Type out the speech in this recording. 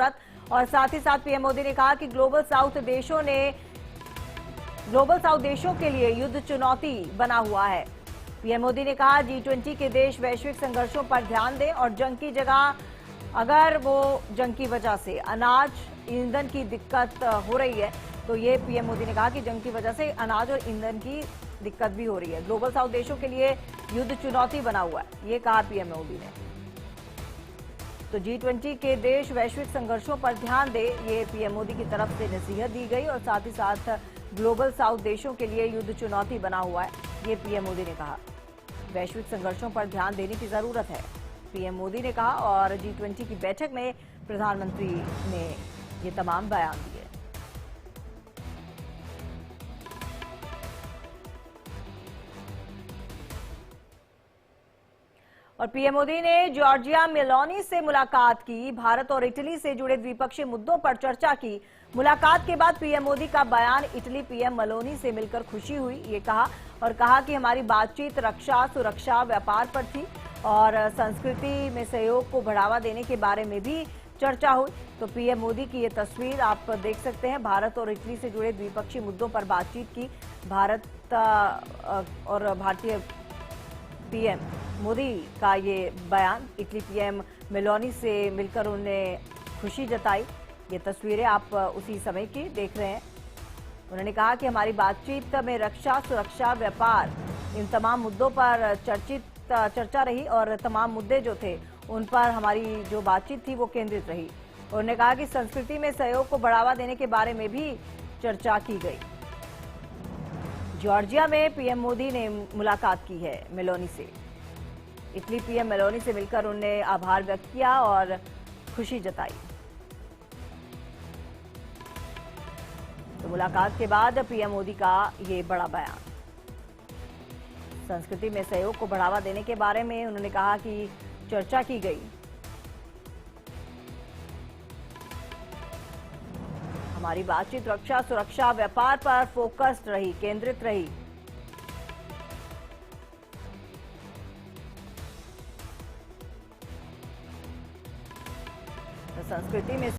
और साथ ही साथ पीएम मोदी ने कहा कि ग्लोबल साउथ देशों के लिए युद्ध चुनौती बना हुआ है। पीएम मोदी ने कहा G20 के देश वैश्विक संघर्षों पर ध्यान दें और जंग की जगह अगर वो जंग की वजह से अनाज ईंधन की दिक्कत हो रही है तो ये पीएम मोदी ने कहा कि जंग की वजह से अनाज और ईंधन की दिक्कत भी हो रही है। ग्लोबल साउथ देशों के लिए युद्ध चुनौती बना हुआ है, ये कहा पीएम मोदी ने। तो G20 के देश वैश्विक संघर्षों पर ध्यान दे, ये पीएम मोदी की तरफ से नसीहत दी गई और साथ ही साथ ग्लोबल साउथ देशों के लिए युद्ध चुनौती बना हुआ है, ये पीएम मोदी ने कहा। वैश्विक संघर्षों पर ध्यान देने की जरूरत है, पीएम मोदी ने कहा और G20 की बैठक में प्रधानमंत्री ने ये तमाम बयान दिए। और पीएम मोदी ने जॉर्जिया मेलोनी से मुलाकात की, भारत और इटली से जुड़े द्विपक्षीय मुद्दों पर चर्चा की। मुलाकात के बाद पीएम मोदी का बयान, इटली पीएम मेलोनी से मिलकर खुशी हुई, ये कहा कि हमारी बातचीत रक्षा, सुरक्षा, व्यापार पर थी और संस्कृति में सहयोग को बढ़ावा देने के बारे में भी चर्चा हुई। तो पीएम मोदी की ये तस्वीर आप देख सकते हैं, भारत और इटली से जुड़े द्विपक्षीय मुद्दों पर बातचीत की। भारत और भारतीय पीएम मोदी का ये बयान, इटली पीएम मेलोनी से मिलकर उन्हें खुशी जताई। ये तस्वीरें आप उसी समय की देख रहे हैं। उन्होंने कहा कि हमारी बातचीत में रक्षा, सुरक्षा, व्यापार, इन तमाम मुद्दों पर चर्चा रही और तमाम मुद्दे जो थे उन पर हमारी जो बातचीत थी वो केंद्रित रही। उन्होंने कहा कि संस्कृति में सहयोग को बढ़ावा देने के बारे में भी चर्चा की गई। जॉर्जिया में पीएम मोदी ने मुलाकात की है मेलोनी से। इटली पीएम मेलोनी से मिलकर उन्हें आभार व्यक्त किया और खुशी जताई। तो मुलाकात के बाद पीएम मोदी का ये बड़ा बयान, संस्कृति में सहयोग को बढ़ावा देने के बारे में उन्होंने कहा कि चर्चा की गई। हमारी बातचीत रक्षा, सुरक्षा, व्यापार पर फोकस्ड रही, केंद्रित रही। तो संस्कृति में